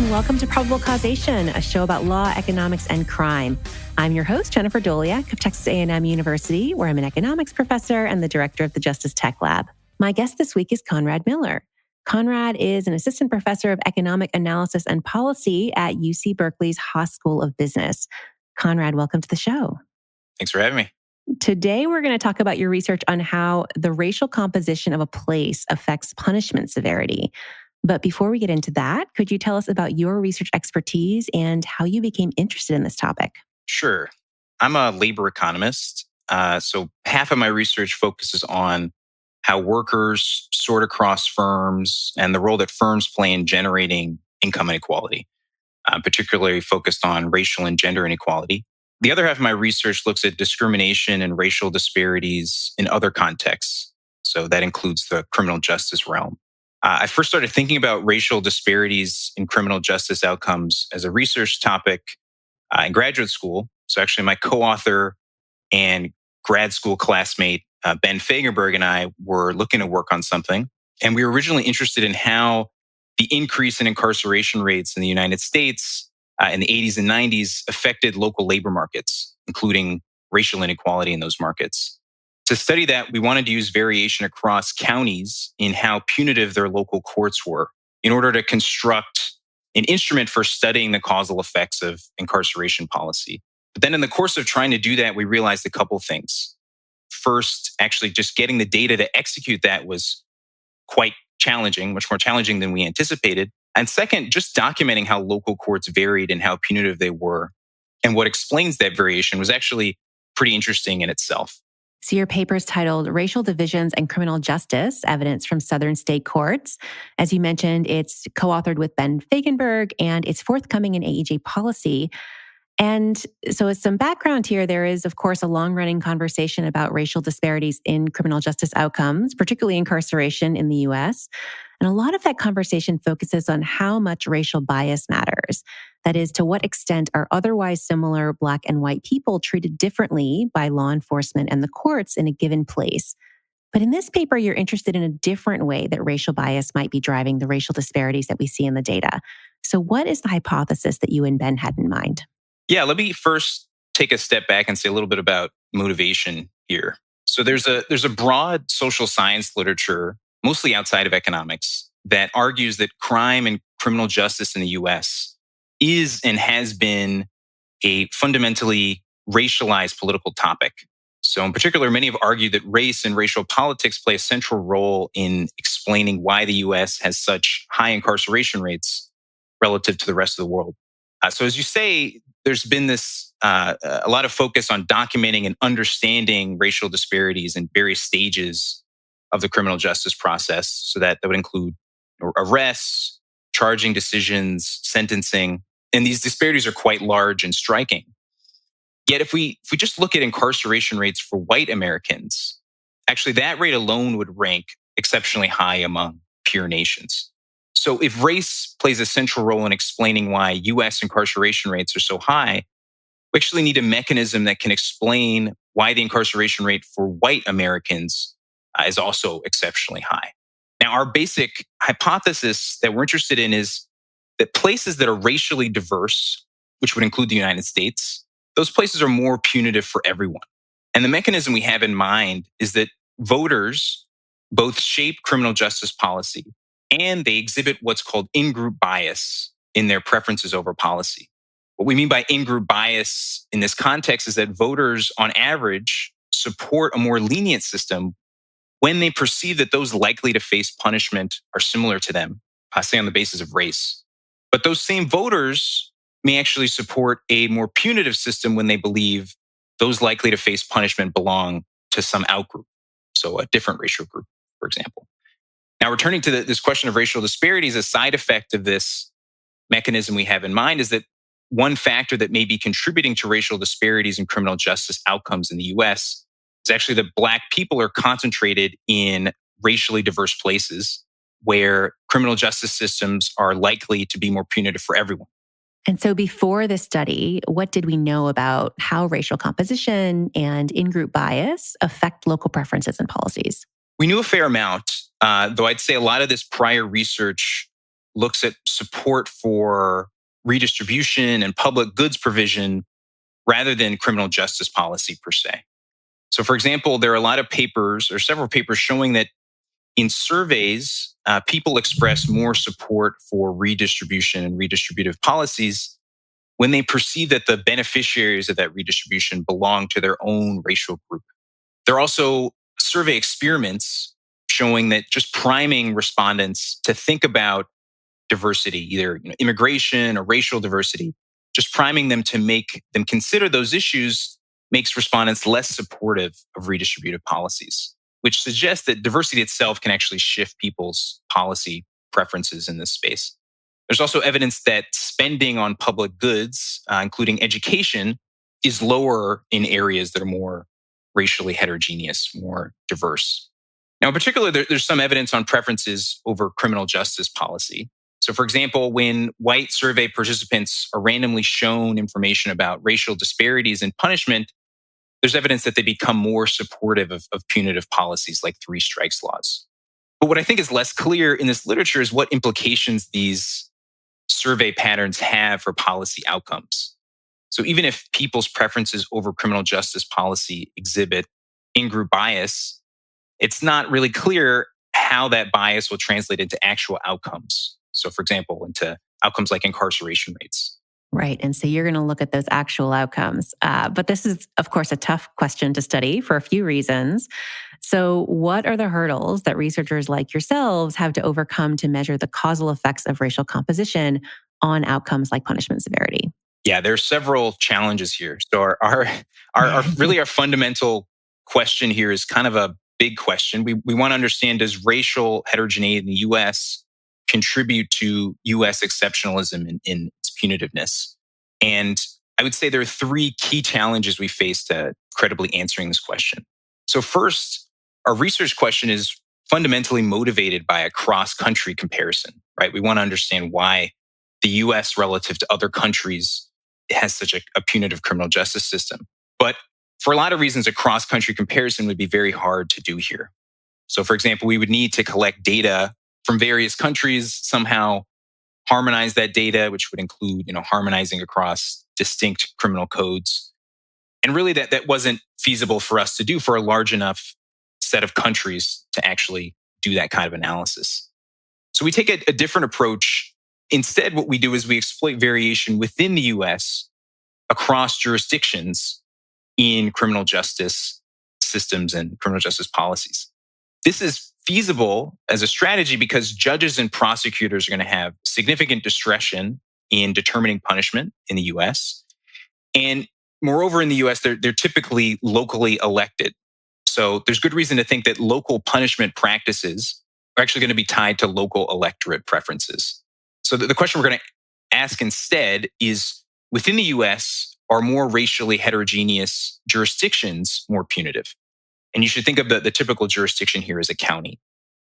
and welcome to Probable Causation, a show about law, economics, and crime. I'm your host, Jennifer Doliak of Texas A&M University, where I'm an economics professor and the director of the Justice Tech Lab. My guest this week is Conrad Miller. Conrad is an assistant professor of economic analysis and policy at UC Berkeley's Haas School of Business. Conrad, welcome to the show. Thanks for having me. Today, we're going to talk about your research on how the racial composition of a place affects punishment severity. But before we get into that, could you tell us about your research expertise and how you became interested in this topic? Sure. I'm a labor economist. So half of my research focuses on how workers sort across firms and the role that firms play in generating income inequality, particularly focused on racial and gender inequality. The other half of my research looks at discrimination and racial disparities in other contexts. So that includes the criminal justice realm. I first started thinking about racial disparities in criminal justice outcomes as a research topic in graduate school. So actually my co-author and grad school classmate, Ben Fagerberg, and I were looking to work on something. And we were originally interested in how the increase in incarceration rates in the United States in the 80s and 90s affected local labor markets, including racial inequality in those markets. To study that, we wanted to use variation across counties in how punitive their local courts were in order to construct an instrument for studying the causal effects of incarceration policy. But then in the course of trying to do that, we realized a couple things. First, actually just getting the data to execute that was quite challenging, much more challenging than we anticipated. And second, just documenting how local courts varied and how punitive they were and what explains that variation was actually pretty interesting in itself. So your paper is titled Racial Divisions and Criminal Justice, Evidence from Southern State Courts. As you mentioned, it's co-authored with Ben Fagerberg and it's forthcoming in AEJ Policy. And so as some background here, there is, of course, a long-running conversation about racial disparities in criminal justice outcomes, particularly incarceration in the U.S. And a lot of that conversation focuses on how much racial bias matters. That is, to what extent are otherwise similar Black and white people treated differently by law enforcement and the courts in a given place. But in this paper, you're interested in a different way that racial bias might be driving the racial disparities that we see in the data. So what is the hypothesis that you and Ben had in mind? Yeah, let me first take a step back and say a little bit about motivation here. So there's a broad social science literature, mostly outside of economics, that argues that crime and criminal justice in the US is and has been a fundamentally racialized political topic. So in particular, many have argued that race and racial politics play a central role in explaining why the US has such high incarceration rates relative to the rest of the world. So as you say, there's been this a lot of focus on documenting and understanding racial disparities in various stages of the criminal justice process. So that would include arrests, charging decisions, sentencing. And these disparities are quite large and striking. Yet if we just look at incarceration rates for white Americans, actually that rate alone would rank exceptionally high among peer nations. So if race plays a central role in explaining why US incarceration rates are so high, we actually need a mechanism that can explain why the incarceration rate for white Americans is also exceptionally high. Now, our basic hypothesis that we're interested in is that places that are racially diverse, which would include the United States, those places are more punitive for everyone. And the mechanism we have in mind is that voters both shape criminal justice policy and they exhibit what's called in-group bias in their preferences over policy. What we mean by in-group bias in this context is that voters, on average, support a more lenient system when they perceive that those likely to face punishment are similar to them, say on the basis of race. But those same voters may actually support a more punitive system when they believe those likely to face punishment belong to some outgroup, so a different racial group, for example. Now, returning to this question of racial disparities, a side effect of this mechanism we have in mind is that one factor that may be contributing to racial disparities in criminal justice outcomes in the US is actually that Black people are concentrated in racially diverse places where criminal justice systems are likely to be more punitive for everyone. And so before this study, what did we know about how racial composition and in-group bias affect local preferences and policies? We knew a fair amount, though I'd say a lot of this prior research looks at support for redistribution and public goods provision rather than criminal justice policy per se. So, for example, there are a lot of papers or several papers showing that in surveys, people express more support for redistribution and redistributive policies when they perceive that the beneficiaries of that redistribution belong to their own racial group. There are also survey experiments showing that just priming respondents to think about diversity, either immigration or racial diversity, just priming them to make them consider those issues makes respondents less supportive of redistributive policies, which suggests that diversity itself can actually shift people's policy preferences in this space. There's also evidence that spending on public goods, including education, is lower in areas that are more racially heterogeneous, more diverse. Now, in particular, there's some evidence on preferences over criminal justice policy. So, for example, when white survey participants are randomly shown information about racial disparities in punishment, there's evidence that they become more supportive of punitive policies like three strikes laws. But what I think is less clear in this literature is what implications these survey patterns have for policy outcomes. So even if people's preferences over criminal justice policy exhibit in-group bias, it's not really clear how that bias will translate into actual outcomes. So, for example, into outcomes like incarceration rates. Right. And so you're going to look at those actual outcomes. But this is, of course, a tough question to study for a few reasons. So, what are the hurdles that researchers like yourselves have to overcome to measure the causal effects of racial composition on outcomes like punishment severity? Yeah, there's several challenges here. So our really our fundamental question here is kind of a big question. We want to understand, does racial heterogeneity in the US contribute to US exceptionalism in its punitiveness? And I would say there are three key challenges we face to credibly answering this question. So first, our research question is fundamentally motivated by a cross-country comparison, right? We want to understand why the US relative to other countries has such a punitive criminal justice system. But for a lot of reasons, a cross-country comparison would be very hard to do here. So, for example, we would need to collect data from various countries, somehow harmonize that data, which would include, harmonizing across distinct criminal codes. And really that wasn't feasible for us to do for a large enough set of countries to actually do that kind of analysis. So we take a different approach. Instead, what we do is we exploit variation within the US across jurisdictions in criminal justice systems and criminal justice policies. This is feasible as a strategy because judges and prosecutors are going to have significant discretion in determining punishment in the US. And moreover, in the US, they're typically locally elected. So there's good reason to think that local punishment practices are actually going to be tied to local electorate preferences. So the question we're going to ask instead is, within the US, are more racially heterogeneous jurisdictions more punitive? And you should think of the typical jurisdiction here as a county.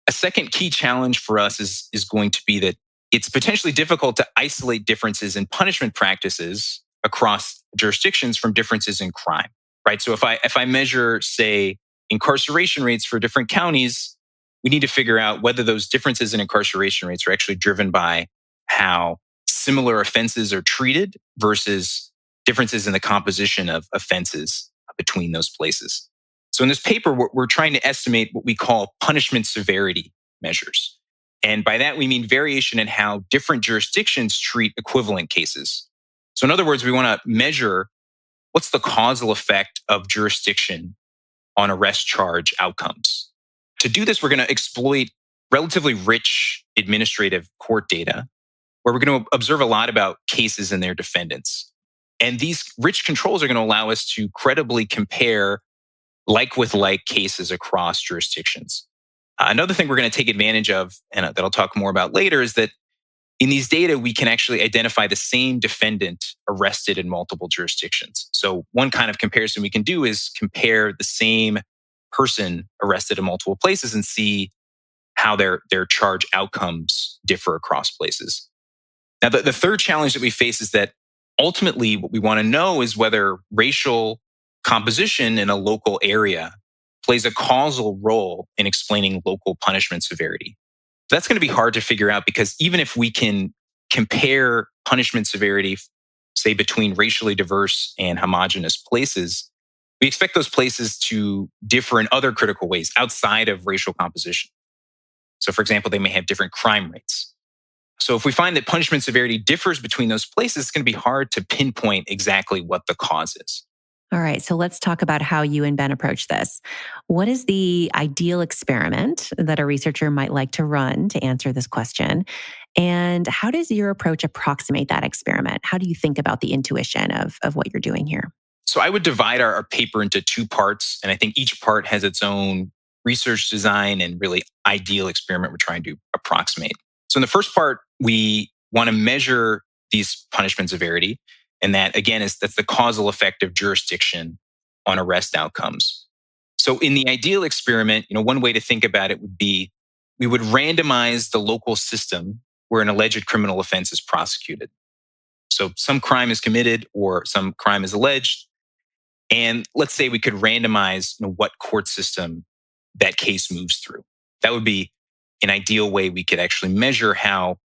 A second key challenge for us is going to be that it's potentially difficult to isolate differences in punishment practices across jurisdictions from differences in crime, right? So if I measure, say, incarceration rates for different counties, we need to figure out whether those differences in incarceration rates are actually driven by how similar offenses are treated versus differences in the composition of offenses between those places. So in this paper, we're trying to estimate what we call punishment severity measures. And by that, we mean variation in how different jurisdictions treat equivalent cases. So in other words, we want to measure what's the causal effect of jurisdiction on arrest charge outcomes. To do this, we're going to exploit relatively rich administrative court data, where we're going to observe a lot about cases and their defendants. And these rich controls are going to allow us to credibly compare like with like cases across jurisdictions. Another thing we're going to take advantage of, and that I'll talk more about later, is that in these data, we can actually identify the same defendant arrested in multiple jurisdictions. So one kind of comparison we can do is compare the same person arrested in multiple places and see how their charge outcomes differ across places. Now, the third challenge that we face is that ultimately what we want to know is whether racial composition in a local area plays a causal role in explaining local punishment severity. That's going to be hard to figure out because even if we can compare punishment severity, say between racially diverse and homogenous places, we expect those places to differ in other critical ways outside of racial composition. So, for example, they may have different crime rates. So, if we find that punishment severity differs between those places, it's going to be hard to pinpoint exactly what the cause is. All right, so let's talk about how you and Ben approach this. What is the ideal experiment that a researcher might like to run to answer this question? And how does your approach approximate that experiment? How do you think about the intuition of what you're doing here? So, I would divide our paper into two parts, and I think each part has its own research design and really ideal experiment we're trying to approximate. So, in the first part, we want to measure these punishment severity. And that again that's the causal effect of jurisdiction on arrest outcomes. So in the ideal experiment, one way to think about it would be we would randomize the local system where an alleged criminal offense is prosecuted. So some crime is committed or some crime is alleged. And let's say we could randomize what court system that case moves through. That would be an ideal way we could actually measure how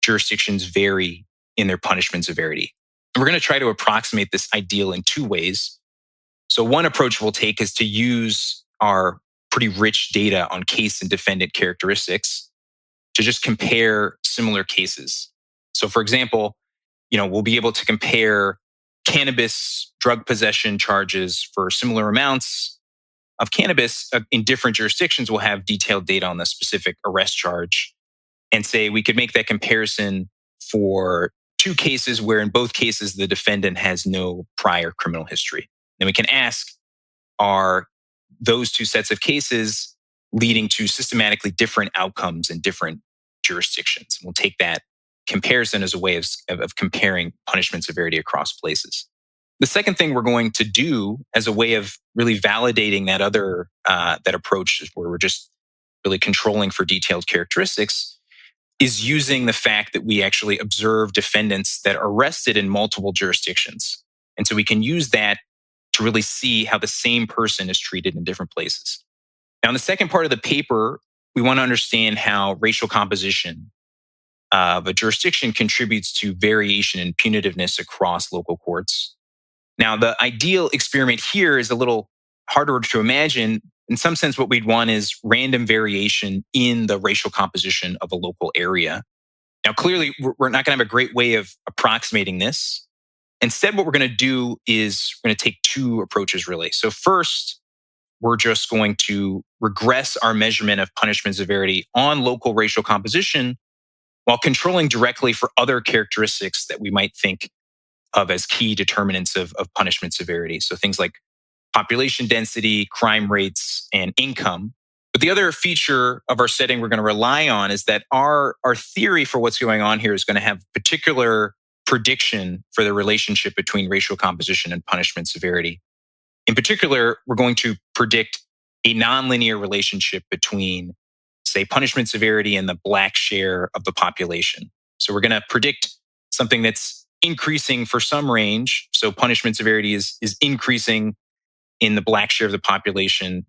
jurisdictions vary in their punishment severity. And we're going to try to approximate this ideal in two ways. So one approach we'll take is to use our pretty rich data on case and defendant characteristics to just compare similar cases. So for example, we'll be able to compare cannabis drug possession charges for similar amounts of cannabis in different jurisdictions. We'll have detailed data on the specific arrest charge and say we could make that comparison for two cases where in both cases the defendant has no prior criminal history. Then we can ask, are those two sets of cases leading to systematically different outcomes in different jurisdictions? We'll take that comparison as a way of comparing punishment severity across places. The second thing we're going to do as a way of really validating that other that approach where we're just really controlling for detailed characteristics is using the fact that we actually observe defendants that are arrested in multiple jurisdictions. And so we can use that to really see how the same person is treated in different places. Now, in the second part of the paper, we want to understand how racial composition of a jurisdiction contributes to variation in punitiveness across local courts. Now, the ideal experiment here is a little harder to imagine. In some sense, what we'd want is random variation in the racial composition of a local area. Now, clearly, we're not going to have a great way of approximating this. Instead, what we're going to do is we're going to take two approaches, really. So first, we're just going to regress our measurement of punishment severity on local racial composition while controlling directly for other characteristics that we might think of as key determinants of punishment severity. So things like population density, crime rates, and income. But the other feature of our setting we're going to rely on is that our theory for what's going on here is going to have particular prediction for the relationship between racial composition and punishment severity. In particular, we're going to predict a nonlinear relationship between, say, punishment severity and the Black share of the population. So we're going to predict something that's increasing for some range. So punishment severity is increasing in the Black share of the population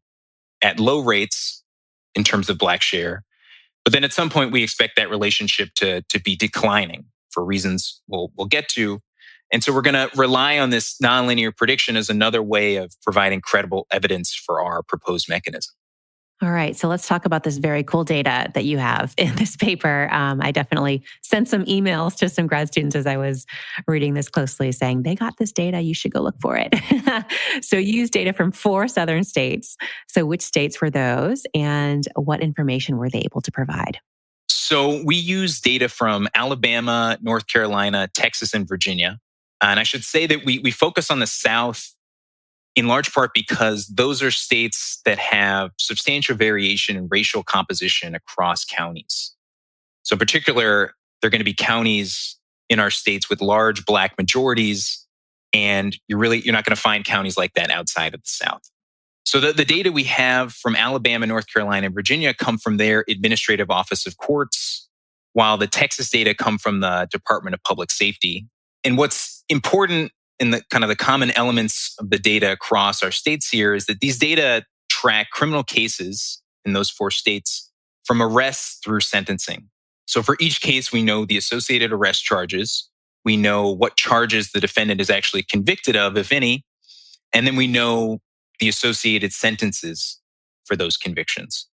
at low rates in terms of Black share. But then at some point, we expect that relationship to be declining for reasons we'll get to. And so we're going to rely on this nonlinear prediction as another way of providing credible evidence for our proposed mechanism. All right, so let's talk about this very cool data that you have in this paper. I definitely sent some emails to some grad students as I was reading this closely saying, they got this data, you should go look for it. So you used data from 4 southern states. So which states were those and what information were they able to provide? So we use data from Alabama, North Carolina, Texas, and Virginia. And I should say that we focus on the South in large part because those are states that have substantial variation in racial composition across counties. So in particular, they're going to be counties in our states with large Black majorities, and you're not going to find counties like that outside of the South. So the data we have from Alabama, North Carolina, and Virginia come from their Administrative Office of Courts, while the Texas data come from the Department of Public Safety. And what's important in the kind of the common elements of the data across our states here is that these data track criminal cases in those 4 states from arrest through sentencing. So for each case, we know the associated arrest charges. We know what charges the defendant is actually convicted of, if any. And then we know the associated sentences for those convictions.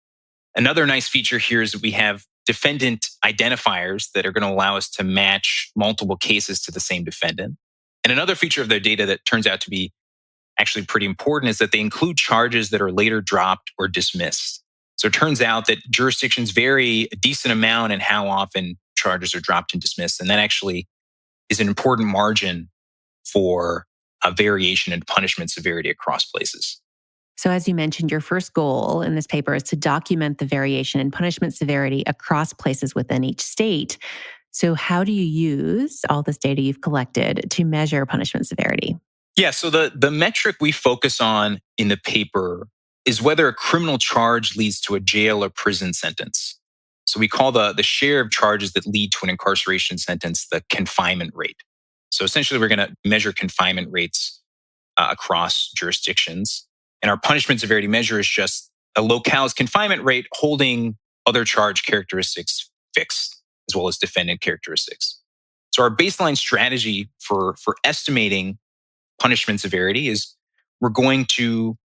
Another nice feature here is that we have defendant identifiers that are going to allow us to match multiple cases to the same defendant. And another feature of their data that turns out to be actually pretty important is that they include charges that are later dropped or dismissed. So it turns out that jurisdictions vary a decent amount in how often charges are dropped and dismissed. And that actually is an important margin for a variation in punishment severity across places. So, as you mentioned, your first goal in this paper is to document the variation in punishment severity across places within each state. So, how do you use all this data you've collected to measure punishment severity? Yeah, so the metric we focus on in the paper is whether a criminal charge leads to a jail or prison sentence. So we call the share of charges that lead to an incarceration sentence the confinement rate. So essentially, we're going to measure confinement rates across jurisdictions. And our punishment severity measure is just a locale's confinement rate holding other charge characteristics fixed, as well as defendant characteristics. So our baseline strategy for estimating punishment severity is we're going to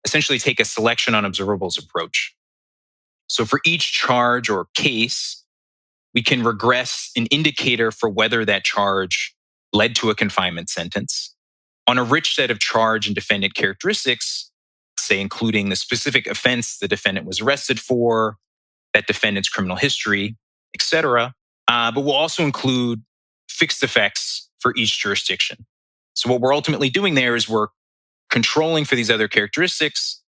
essentially take a selection on observables approach. So for each charge or case, we can regress an indicator for whether that charge led to a confinement sentence on a rich set of charge and defendant characteristics, say including the specific offense the defendant was arrested for, that defendant's criminal history, et cetera. But we'll also include fixed effects for each jurisdiction. So what we're ultimately doing there is we're controlling for these other characteristics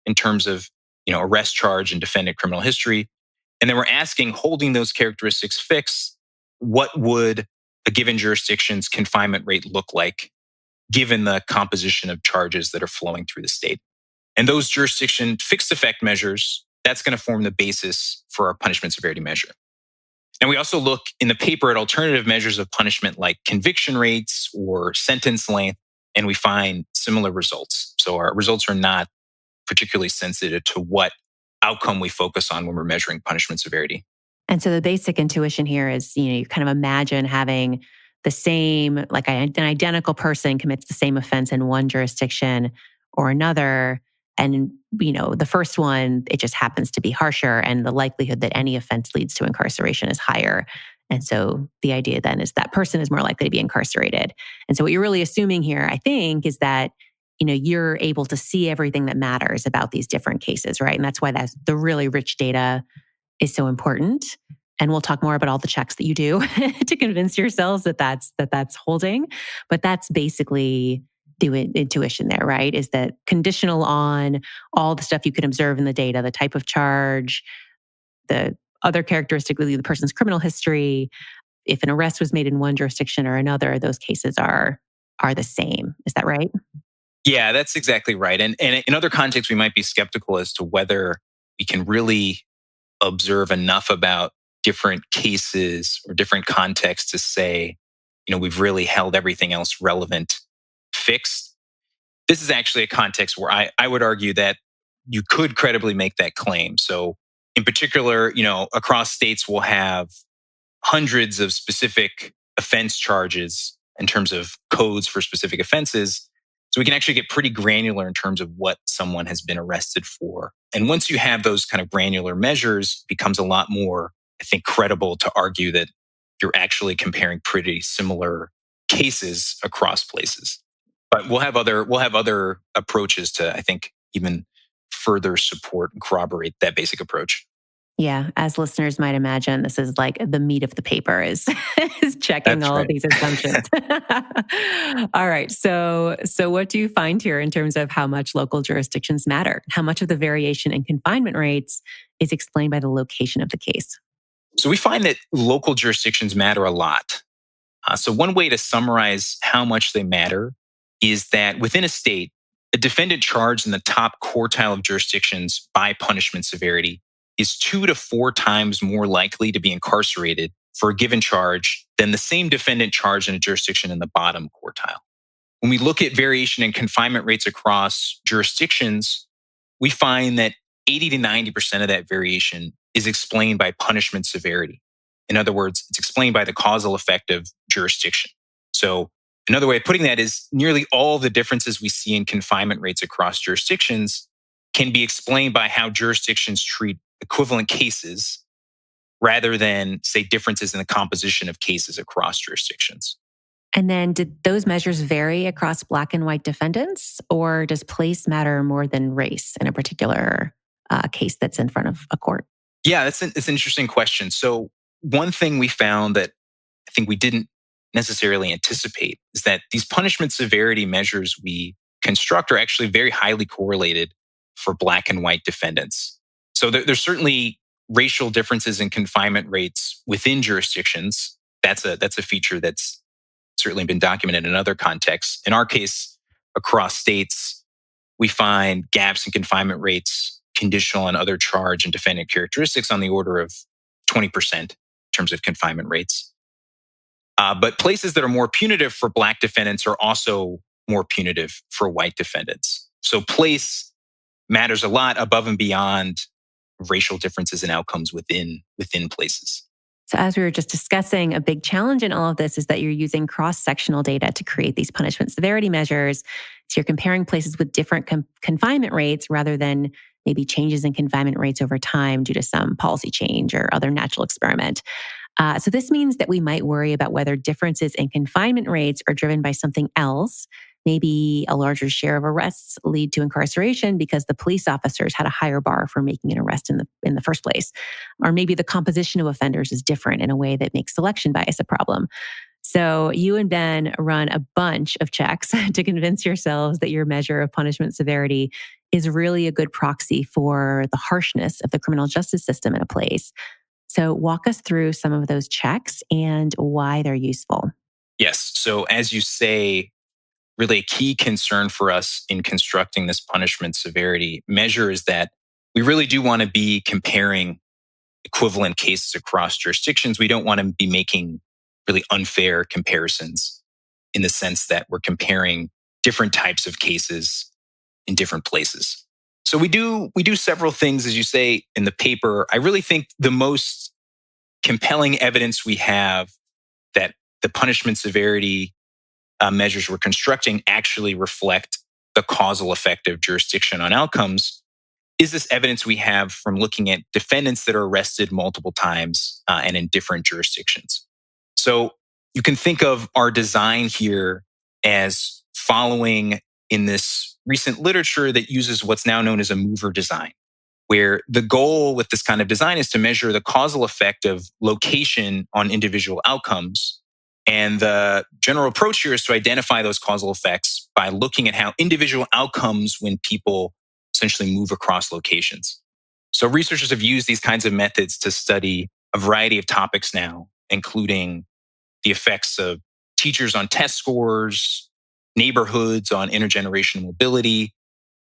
in terms of, arrest charge and defendant criminal history. And then we're asking, holding those characteristics fixed, what would a given jurisdiction's confinement rate look like given the composition of charges that are flowing through the state? And those jurisdiction fixed effect measures, that's going to form the basis for our punishment severity measure. And we also look in the paper at alternative measures of punishment like conviction rates or sentence length, and we find similar results. So our results are not particularly sensitive to what outcome we focus on when we're measuring punishment severity. And so the basic intuition here is, you kind of imagine having the same, like an identical person commits the same offense in one jurisdiction or another. And, the first one, it just happens to be harsher, and the likelihood that any offense leads to incarceration is higher. And so the idea then is that person is more likely to be incarcerated. And so what you're really assuming here, I think, is that, you're able to see everything that matters about these different cases, right? And that's why the really rich data is so important. And we'll talk more about all the checks that you do to convince yourselves that that's holding. But that's basically the intuition there, right? Is that conditional on all the stuff you can observe in the data, the type of charge, the other characteristically the person's criminal history. If an arrest was made in one jurisdiction or another, those cases are the same. Is that right? Yeah, that's exactly right. And in other contexts, we might be skeptical as to whether we can really observe enough about different cases or different contexts to say, we've really held everything else relevant fixed. This is actually a context where I would argue that you could credibly make that claim. So in particular, across states, we'll have hundreds of specific offense charges in terms of codes for specific offenses. So we can actually get pretty granular in terms of what someone has been arrested for. And once you have those kind of granular measures, it becomes a lot more, I think, credible to argue that you're actually comparing pretty similar cases across places. But we'll have other approaches to, I think, even further support and corroborate that basic approach. Yeah, as listeners might imagine, this is like the meat of the paper is is checking That's all of right. these assumptions. All right. So what do you find here in terms of how much local jurisdictions matter? How much of the variation in confinement rates is explained by the location of the case? So we find that local jurisdictions matter a lot. So one way to summarize how much they matter is that within a state, a defendant charged in the top quartile of jurisdictions by punishment severity is 2 to 4 times more likely to be incarcerated for a given charge than the same defendant charged in a jurisdiction in the bottom quartile. When we look at variation in confinement rates across jurisdictions, we find that 80 to 90% of that variation is explained by punishment severity. In other words, it's explained by the causal effect of jurisdiction. So, another way of putting that is nearly all the differences we see in confinement rates across jurisdictions can be explained by how jurisdictions treat equivalent cases rather than, say, differences in the composition of cases across jurisdictions. And then did those measures vary across Black and white defendants, or does place matter more than race in a particular case that's in front of a court? Yeah, it's an interesting question. So, one thing we found that I think we didn't necessarily anticipate is that these punishment severity measures we construct are actually very highly correlated for Black and white defendants. So, there's certainly racial differences in confinement rates within jurisdictions. That's a feature that's certainly been documented in other contexts. In our case, across states, we find gaps in confinement rates conditional on other charge and defendant characteristics on the order of 20% in terms of confinement rates. But places that are more punitive for Black defendants are also more punitive for white defendants. So place matters a lot above and beyond racial differences in outcomes within places. So, as we were just discussing, a big challenge in all of this is that you're using cross sectional data to create these punishment severity measures. So, you're comparing places with different confinement rates rather than maybe changes in confinement rates over time due to some policy change or other natural experiment. So this means that we might worry about whether differences in confinement rates are driven by something else. Maybe a larger share of arrests lead to incarceration because the police officers had a higher bar for making an arrest in the first place. Or maybe the composition of offenders is different in a way that makes selection bias a problem. So you and Ben run a bunch of checks to convince yourselves that your measure of punishment severity is really a good proxy for the harshness of the criminal justice system in a place. So walk us through some of those checks and why they're useful. Yes. So, as you say, really a key concern for us in constructing this punishment severity measure is that we really do want to be comparing equivalent cases across jurisdictions. We don't want to be making really unfair comparisons in the sense that we're comparing different types of cases in different places. So we do several things, as you say in the paper. I really think the most compelling evidence we have that the punishment severity measures we're constructing actually reflect the causal effect of jurisdiction on outcomes is this evidence we have from looking at defendants that are arrested multiple times and in different jurisdictions. So you can think of our design here as following in this recent literature that uses what's now known as a mover design, where the goal with this kind of design is to measure the causal effect of location on individual outcomes. And the general approach here is to identify those causal effects by looking at how individual outcomes when people essentially move across locations. So researchers have used these kinds of methods to study a variety of topics now, including the effects of teachers on test scores, neighborhoods on intergenerational mobility,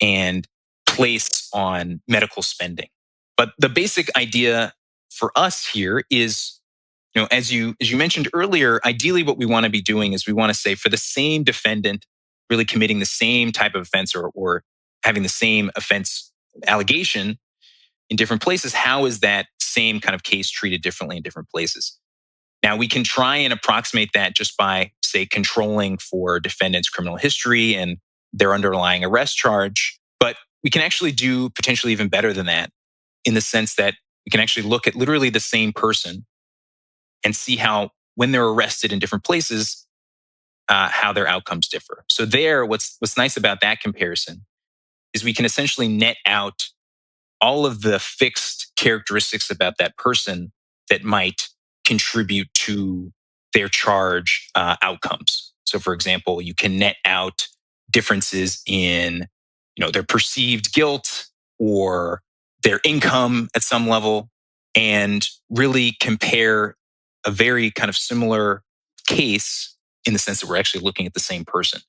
and place on medical spending. But the basic idea for us here is, as you mentioned earlier, ideally what we want to be doing is we want to say for the same defendant really committing the same type of offense or having the same offense allegation in different places, how is that same kind of case treated differently in different places? Now, we can try and approximate that just by, say, controlling for defendants' criminal history and their underlying arrest charge. But we can actually do potentially even better than that in the sense that we can actually look at literally the same person and see how, when they're arrested in different places, how their outcomes differ. So there, what's nice about that comparison is we can essentially net out all of the fixed characteristics about that person that might contribute to their charge outcomes. So, for example, you can net out differences in, their perceived guilt or their income at some level, and really compare a very kind of similar case in the sense that we're actually looking at the same person.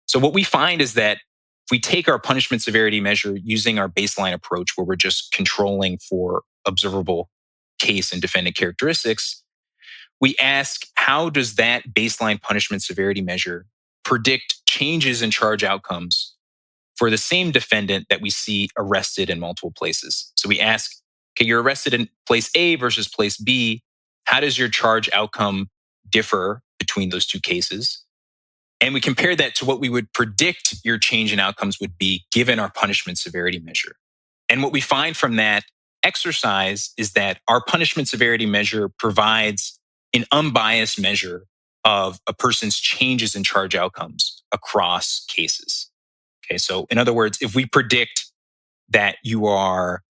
So, what we find is that if we take our punishment severity measure using our baseline approach, where we're just controlling for observable case and defendant characteristics, we ask, how does that baseline punishment severity measure predict changes in charge outcomes for the same defendant that we see arrested in multiple places. So we ask, okay, you're arrested in place A versus place B. How does your charge outcome differ between those two cases? And we compare that to what we would predict your change in outcomes would be given our punishment severity measure. And what we find from that exercise is that our punishment severity measure provides an unbiased measure of a person's changes in charge outcomes across cases. Okay, so in other words, if we predict that you are,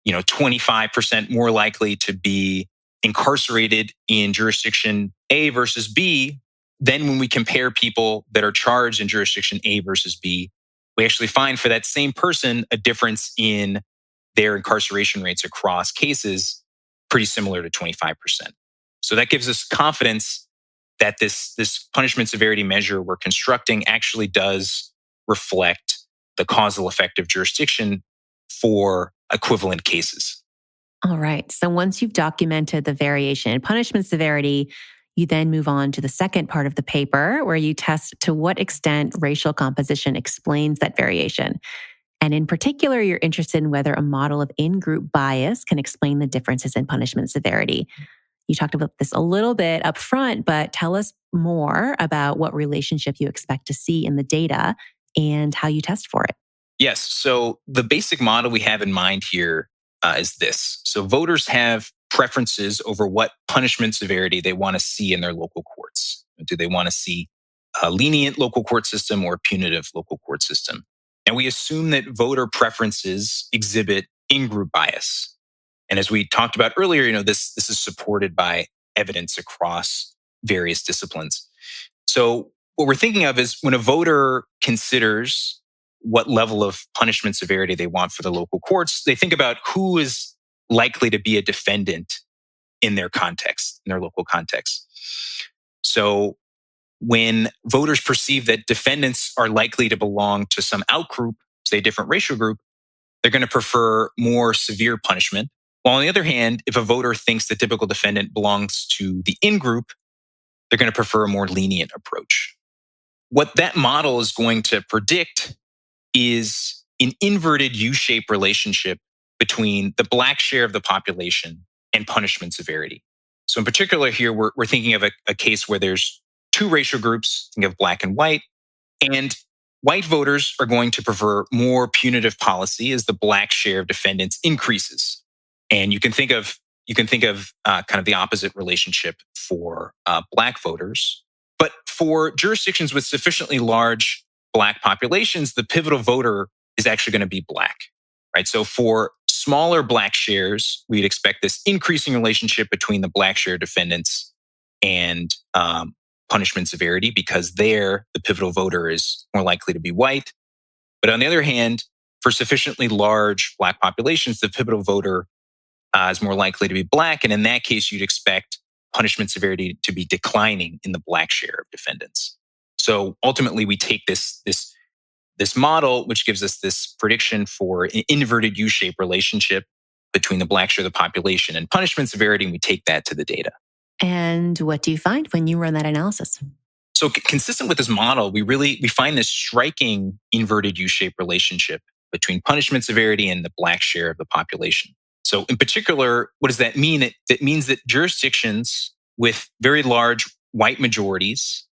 25% more likely to be incarcerated in jurisdiction A versus B, then when we compare people that are charged in jurisdiction A versus B, we actually find for that same person a difference in their incarceration rates across cases pretty similar to 25%. So that gives us confidence that this punishment severity measure we're constructing actually does reflect the causal effect of jurisdiction for equivalent cases. All right. So once you've documented the variation in punishment severity, you then move on to the second part of the paper where you test to what extent racial composition explains that variation. And in particular, you're interested in whether a model of in group bias can explain the differences in punishment severity. You talked about this a little bit up front, but tell us more about what relationship you expect to see in the data and how you test for it. Yes. So the basic model we have in mind here is this. So voters have preferences over what punishment severity they want to see in their local courts. Do they want to see a lenient local court system or a punitive local court system? And we assume that voter preferences exhibit in-group bias. And as we talked about earlier, this is supported by evidence across various disciplines. So what we're thinking of is when a voter considers what level of punishment severity they want for the local courts, they think about who is likely to be a defendant in their context, in their local context. So when voters perceive that defendants are likely to belong to some outgroup, say a different racial group, they're going to prefer more severe punishment. While on the other hand, if a voter thinks the typical defendant belongs to the in group, they're going to prefer a more lenient approach. What that model is going to predict is an inverted U-shaped relationship between the Black share of the population and punishment severity. So in particular here, we're thinking of a case where there's two racial groups, think of Black and white, and white voters are going to prefer more punitive policy as the Black share of defendants increases. And you can think of kind of the opposite relationship for Black voters. But for jurisdictions with sufficiently large Black populations, the pivotal voter is actually going to be Black, right? So for smaller Black shares, we'd expect this increasing relationship between the Black share defendants and punishment severity because there the pivotal voter is more likely to be white. But on the other hand, for sufficiently large Black populations, the pivotal voter is more likely to be Black. And in that case, you'd expect punishment severity to be declining in the Black share of defendants. So ultimately, we take this model, which gives us this prediction for an inverted U-shaped relationship between the Black share of the population and punishment severity, and we take that to the data. And what do you find when you run that analysis? So consistent with this model, we find this striking inverted U-shaped relationship between punishment severity and the Black share of the population. So in particular, what does that mean? It means that jurisdictions with very large white majorities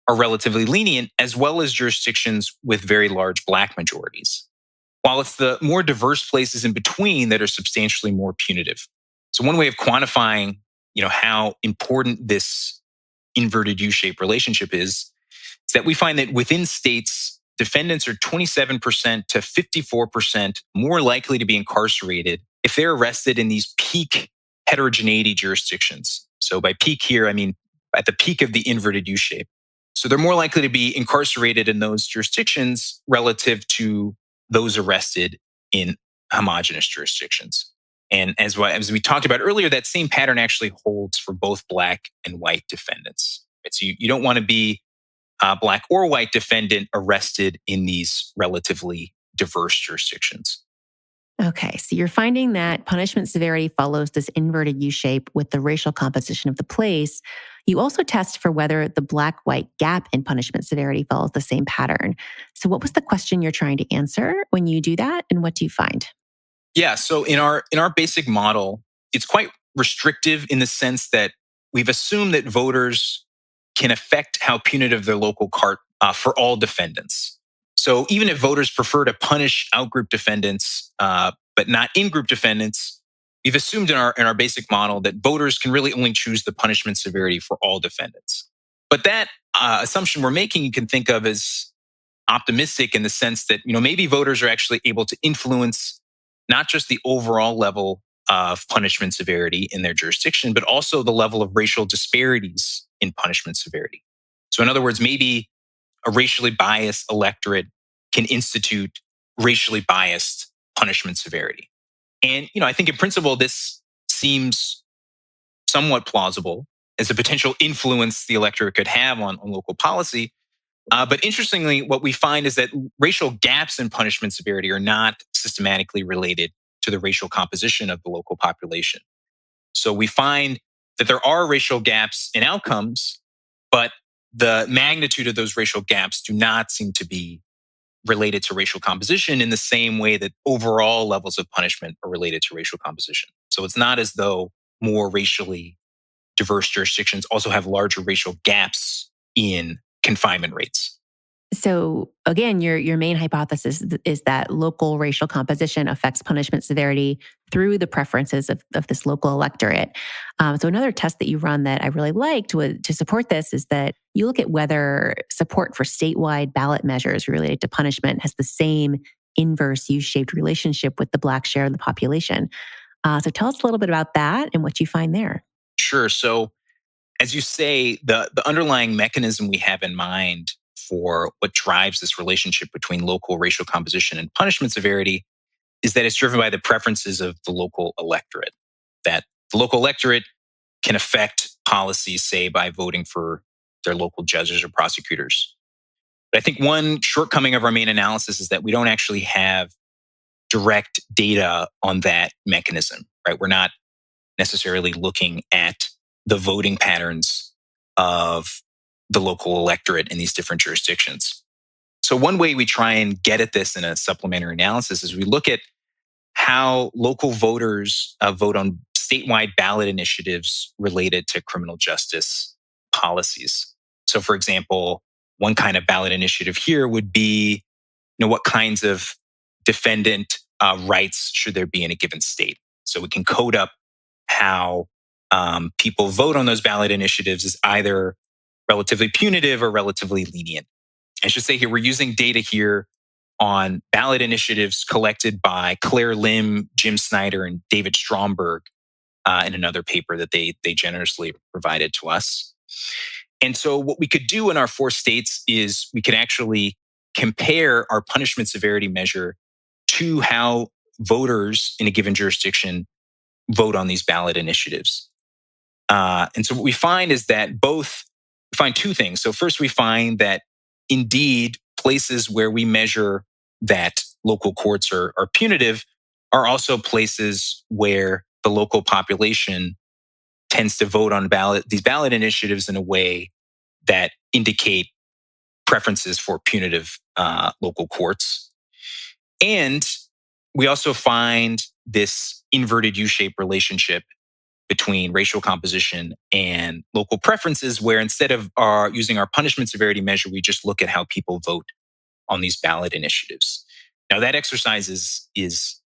are relatively lenient, as well as jurisdictions with very large Black majorities. While it's the more diverse places in between that are substantially more punitive. So one way of quantifying, how important this inverted U-shaped relationship is that we find that within states, defendants are 27% to 54% more likely to be incarcerated if they're arrested in these peak heterogeneity jurisdictions. So by peak here, I mean at the peak of the inverted U-shape. So they're more likely to be incarcerated in those jurisdictions relative to those arrested in homogenous jurisdictions. And as we talked about earlier, that same pattern actually holds for both Black and white defendants. Right? So you don't want to be a Black or white defendant arrested in these relatively diverse jurisdictions. Okay, so you're finding that punishment severity follows this inverted U shape with the racial composition of the place. You also test for whether the black white gap in punishment severity follows the same pattern. So, what was the question you're trying to answer when you do that, and what do you find? Yeah. So in our basic model, it's quite restrictive in the sense that we've assumed that voters can affect how punitive their local court for all defendants. So even if voters prefer to punish outgroup defendants, but not in-group defendants, we've assumed in our basic model that voters can really only choose the punishment severity for all defendants. But that assumption we're making, you can think of as optimistic in the sense that maybe voters are actually able to influence not just the overall level of punishment severity in their jurisdiction, but also the level of racial disparities in punishment severity. So, in other words, maybe a racially biased electorate can institute racially biased punishment severity. And I think in principle this seems somewhat plausible as a potential influence the electorate could have on local policy. But interestingly, what we find is that racial gaps in punishment severity are not systematically related to the racial composition of the local population. So we find that there are racial gaps in outcomes, but the magnitude of those racial gaps do not seem to be related to racial composition in the same way that overall levels of punishment are related to racial composition. So it's not as though more racially diverse jurisdictions also have larger racial gaps in confinement rates. So again, your main hypothesis is that local racial composition affects punishment severity through the preferences of this local electorate. So another test that you run that I really liked to support this is that you look at whether support for statewide ballot measures related to punishment has the same inverse U-shaped relationship with the Black share of the population. So tell us a little bit about that and what you find there. Sure. So as you say, the underlying mechanism we have in mind for what drives this relationship between local racial composition and punishment severity is that it's driven by the preferences of the local electorate. That the local electorate can affect policies, say, by voting for their local judges or prosecutors. But I think one shortcoming of our main analysis is that we don't actually have direct data on that mechanism, right? We're not necessarily looking at the voting patterns of the local electorate in these different jurisdictions. So, one way we try and get at this in a supplementary analysis is we look at how local voters vote on statewide ballot initiatives related to criminal justice policies. So, for example, one kind of ballot initiative here would be, what kinds of defendant rights should there be in a given state? So we can code up how people vote on those ballot initiatives as either relatively punitive or relatively lenient. I should say here, we're using data here on ballot initiatives collected by Claire Lim, Jim Snyder, and David Stromberg in another paper that they generously provided to us. And so what we could do in our four states is we could actually compare our punishment severity measure to how voters in a given jurisdiction vote on these ballot initiatives. And so what we find is that we find two things. So first, we find that indeed places where we measure that local courts are punitive are also places where the local population tends to vote on these ballot initiatives in a way that indicate preferences for punitive local courts. And we also find this inverted U-shaped relationship between racial composition and local preferences, where instead of using our punishment severity measure, we just look at how people vote on these ballot initiatives. Now, that exercise is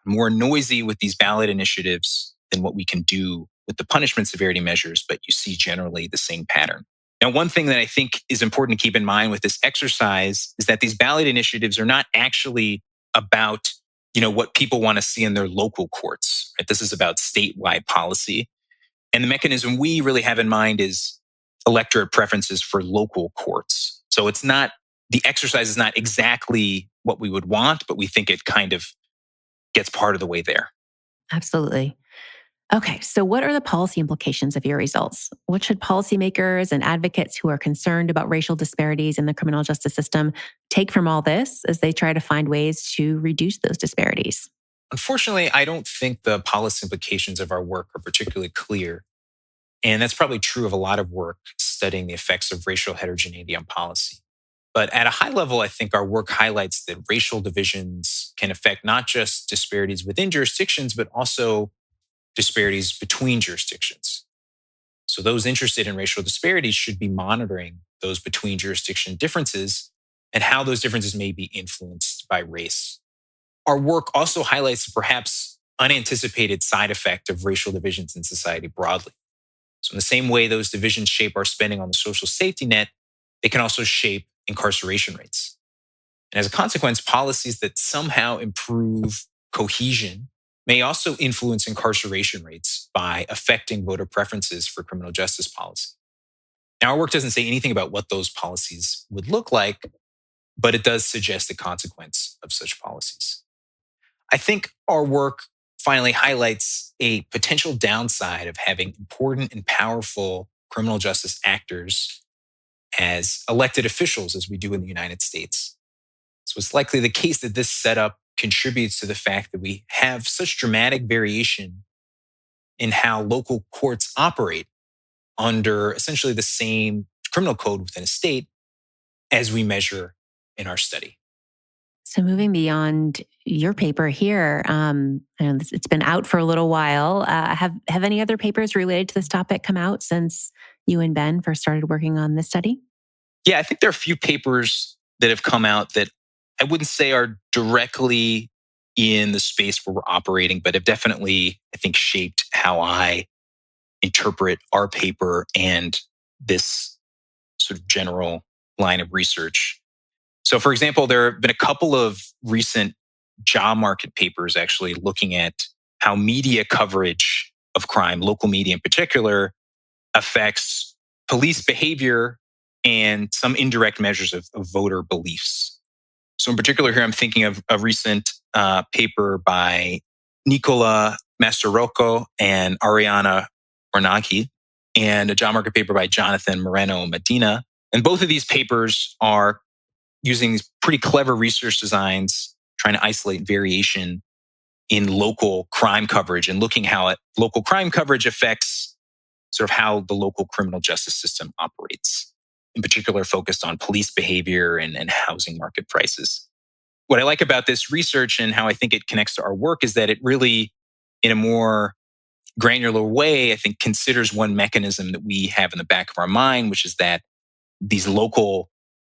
more noisy with these ballot initiatives than what we can do with the punishment severity measures, but you see generally the same pattern. Now, one thing that I think is important to keep in mind with this exercise is that these ballot initiatives are not actually about, what people want to see in their local courts, right? This is about statewide policy. And the mechanism we really have in mind is electorate preferences for local courts. So the exercise is not exactly what we would want, but we think it kind of gets part of the way there. Absolutely. Okay, so what are the policy implications of your results? What should policymakers and advocates who are concerned about racial disparities in the criminal justice system take from all this as they try to find ways to reduce those disparities? Unfortunately, I don't think the policy implications of our work are particularly clear. And that's probably true of a lot of work studying the effects of racial heterogeneity on policy. But at a high level, I think our work highlights that racial divisions can affect not just disparities within jurisdictions, but also disparities between jurisdictions. So those interested in racial disparities should be monitoring those between jurisdiction differences and how those differences may be influenced by race. Our work also highlights the perhaps unanticipated side effect of racial divisions in society broadly. So, in the same way those divisions shape our spending on the social safety net, they can also shape incarceration rates. And as a consequence, policies that somehow improve cohesion may also influence incarceration rates by affecting voter preferences for criminal justice policy. Now, our work doesn't say anything about what those policies would look like, but it does suggest the consequence of such policies. I think our work finally highlights a potential downside of having important and powerful criminal justice actors as elected officials, as we do in the United States. So it's likely the case that this setup contributes to the fact that we have such dramatic variation in how local courts operate under essentially the same criminal code within a state as we measure in our study. So moving beyond your paper here, I know it's been out for a little while. Have any other papers related to this topic come out since you and Ben first started working on this study? Yeah, I think there are a few papers that have come out that I wouldn't say are directly in the space where we're operating, but have definitely, I think, shaped how I interpret our paper and this sort of general line of research. So, for example, there have been a couple of recent job market papers actually looking at how media coverage of crime, local media in particular, affects police behavior and some indirect measures of voter beliefs. So, in particular, here I'm thinking of a recent paper by Nicola Mastorocco and Ariana Ornaghi, and a job market paper by Jonathan Moreno Medina. And both of these papers are using these pretty clever research designs, trying to isolate variation in local crime coverage and looking how local crime coverage affects sort of how the local criminal justice system operates, in particular focused on police behavior and housing market prices. What I like about this research and how I think it connects to our work is that it really, in a more granular way, I think considers one mechanism that we have in the back of our mind, which is that these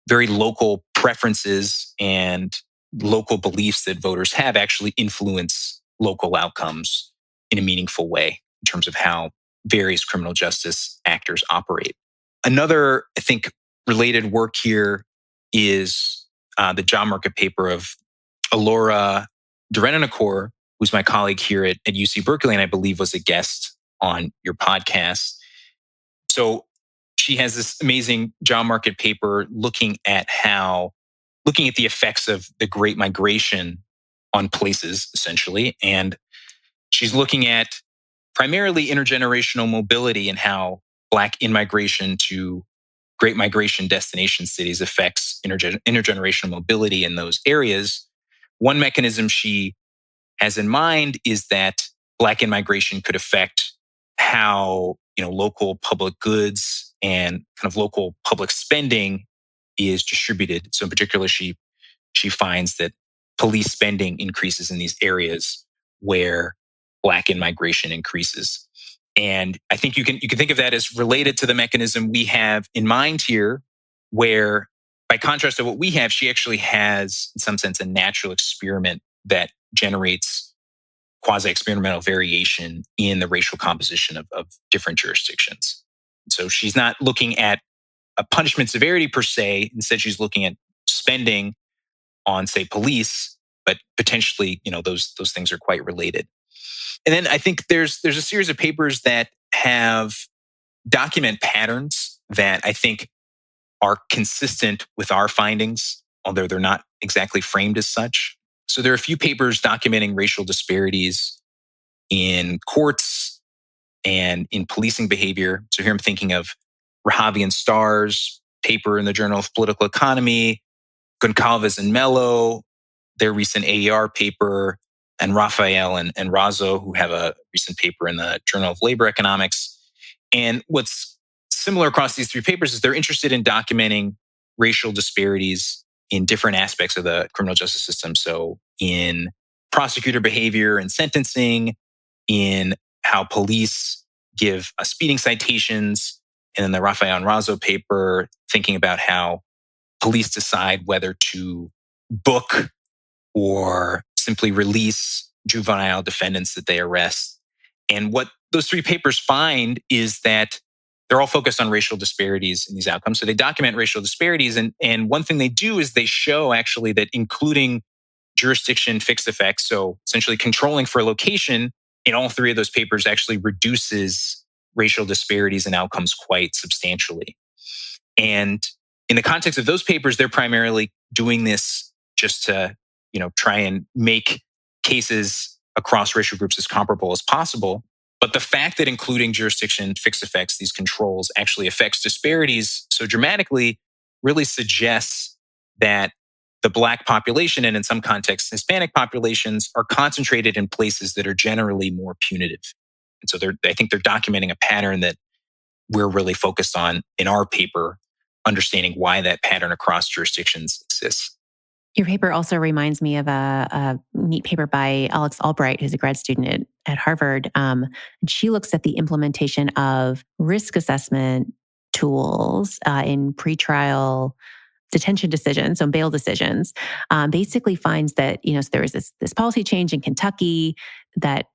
very local preferences and local beliefs that voters have actually influence local outcomes in a meaningful way in terms of how various criminal justice actors operate. Another, I think, related work here is the job market paper of Alora Dureninacore, who's my colleague here at UC Berkeley, and I believe was a guest on your podcast. So she has this amazing job market paper looking at the effects of the Great Migration on places, essentially. And she's looking at primarily intergenerational mobility and how Black in-migration to Great Migration destination cities affects intergenerational mobility in those areas. One mechanism she has in mind is that Black in-migration could affect how local public goods and kind of local public spending is distributed. So in particular, she finds that police spending increases in these areas where Black in-migration increases. And I think you can think of that as related to the mechanism we have in mind here, where by contrast to what we have, she actually has, in some sense, a natural experiment that generates quasi-experimental variation in the racial composition of different jurisdictions. So she's not looking at a punishment severity per se. Instead, she's looking at spending on, say, police, but potentially, those things are quite related. And then I think there's a series of papers that have document patterns that I think are consistent with our findings, although they're not exactly framed as such. So there are a few papers documenting racial disparities in courts and in policing behavior. So here I'm thinking of Rahavi and Starr's paper in the Journal of Political Economy, Goncalves and Mello, their recent AER paper, and Raphael and Razzo, who have a recent paper in the Journal of Labor Economics. And what's similar across these three papers is they're interested in documenting racial disparities in different aspects of the criminal justice system. So in prosecutor behavior and sentencing, in how police give speeding citations, and then the Raphael and Razzo paper, thinking about how police decide whether to book or simply release juvenile defendants that they arrest. And what those three papers find is that they're all focused on racial disparities in these outcomes. So they document racial disparities. And one thing they do is they show actually that including jurisdiction fixed effects, so essentially controlling for a location in all three of those papers actually reduces racial disparities and outcomes quite substantially. And in the context of those papers, they're primarily doing this just to, try and make cases across racial groups as comparable as possible. But the fact that including jurisdiction fixed effects, these controls, actually affects disparities so dramatically really suggests that the Black population, and in some contexts, Hispanic populations, are concentrated in places that are generally more punitive. And so I think they're documenting a pattern that we're really focused on in our paper, understanding why that pattern across jurisdictions exists. Your paper also reminds me of a neat paper by Alex Albright, who's a grad student at Harvard. And she looks at the implementation of risk assessment tools in pretrial detention decisions, so bail decisions. Basically finds that so there was this policy change in Kentucky that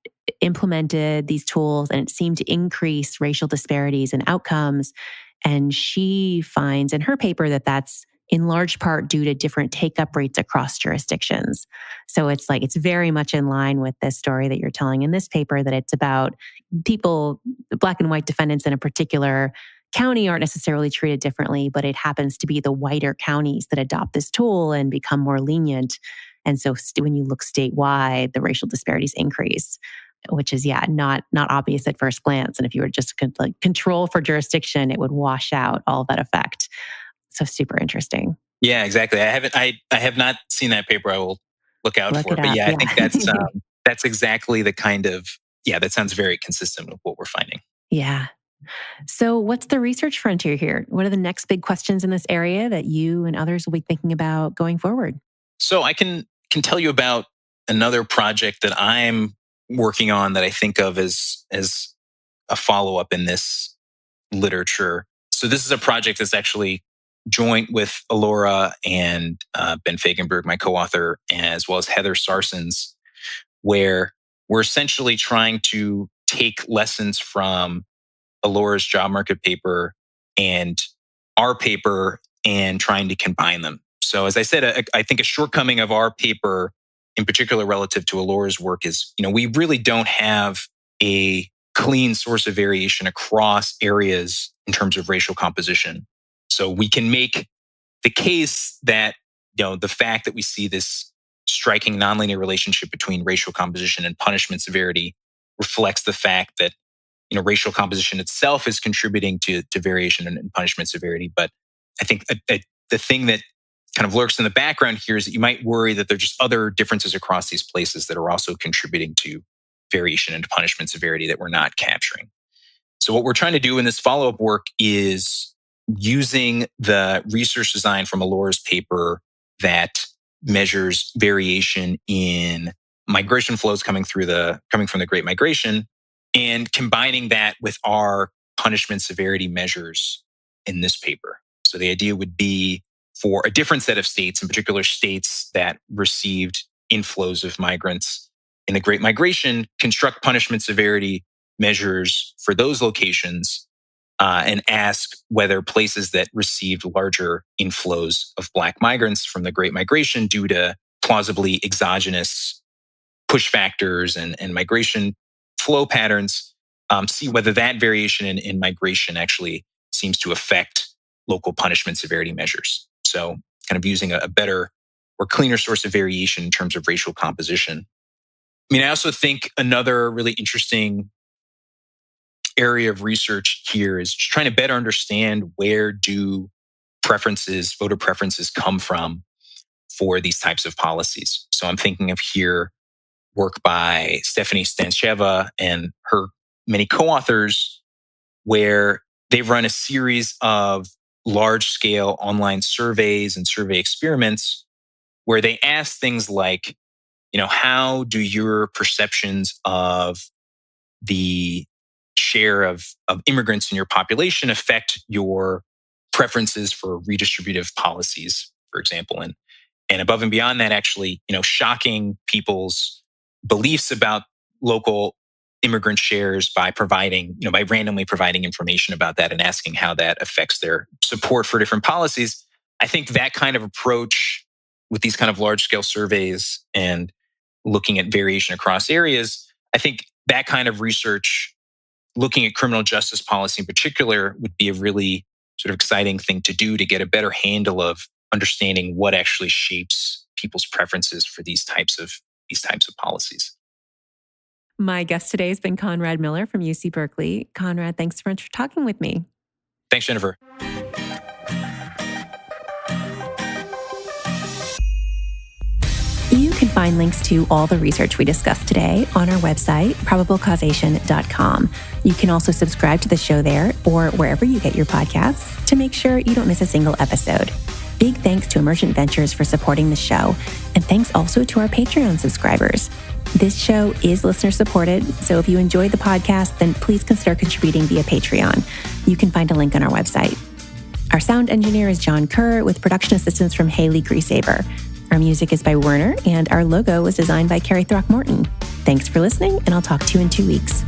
implemented these tools, and it seemed to increase racial disparities and outcomes. And she finds in her paper that that's in large part due to different take-up rates across jurisdictions. So it's very much in line with this story that you're telling in this paper, that it's about people, Black and white defendants in a particular county aren't necessarily treated differently, but it happens to be the whiter counties that adopt this tool and become more lenient. And so when you look statewide, the racial disparities increase, which is, not obvious at first glance. And if you were just control for jurisdiction, it would wash out all that effect. So super interesting. Yeah, exactly. I have not seen that paper. I will look out Look for it it. But up. yeah, I Yeah. think that's exactly the kind of, that sounds very consistent with what we're finding. Yeah. So what's the research frontier here? What are the next big questions in this area that you and others will be thinking about going forward? So I can tell you about another project that I'm working on that I think of as a follow-up in this literature. So this is a project that's actually joint with Alora and Ben Fagenberg, my co-author, as well as Heather Sarsons, where we're essentially trying to take lessons from Alora's job market paper and our paper and trying to combine them. So as I said, I think a shortcoming of our paper, in particular relative to Alora's work, is, we really don't have a clean source of variation across areas in terms of racial composition. So we can make the case that, the fact that we see this striking nonlinear relationship between racial composition and punishment severity reflects the fact that, racial composition itself is contributing to variation in punishment severity. But I think the thing that kind of lurks in the background here is that you might worry that there are just other differences across these places that are also contributing to variation in punishment severity that we're not capturing. So what we're trying to do in this follow-up work is using the research design from Alora's paper that measures variation in migration flows coming from the Great Migration, and combining that with our punishment severity measures in this paper. So the idea would be for a different set of states, in particular states that received inflows of migrants in the Great Migration, construct punishment severity measures for those locations and ask whether places that received larger inflows of Black migrants from the Great Migration due to plausibly exogenous push factors and migration flow patterns, see whether that variation in migration actually seems to affect local punishment severity measures. So kind of using a better or cleaner source of variation in terms of racial composition. I also think another really interesting area of research here is just trying to better understand where do voter preferences come from for these types of policies. So I'm thinking of here work by Stephanie Stancheva and her many co-authors, where they've run a series of large-scale online surveys and survey experiments where they ask things like, how do your perceptions of the share of immigrants in your population affect your preferences for redistributive policies, for example? And above and beyond that, actually, shocking people's beliefs about local immigrant shares by by randomly providing information about that and asking how that affects their support for different policies. I think that kind of approach with these kind of large scale surveys and looking at variation across areas, I think that kind of research, looking at criminal justice policy in particular, would be a really sort of exciting thing to do to get a better handle of understanding what actually shapes people's preferences for these types of policies. My guest today has been Conrad Miller from UC Berkeley. Conrad, thanks so much for talking with me. Thanks, Jennifer. You can find links to all the research we discussed today on our website, probablecausation.com. You can also subscribe to the show there or wherever you get your podcasts to make sure you don't miss a single episode. Big thanks to Emergent Ventures for supporting the show, and thanks also to our Patreon subscribers. This show is listener supported, so if you enjoyed the podcast, then please consider contributing via Patreon. You can find a link on our website. Our sound engineer is John Kerr, with production assistance from Haley Griesaber. Our music is by Werner, and our logo was designed by Carrie Throckmorton. Thanks for listening, and I'll talk to you in 2 weeks.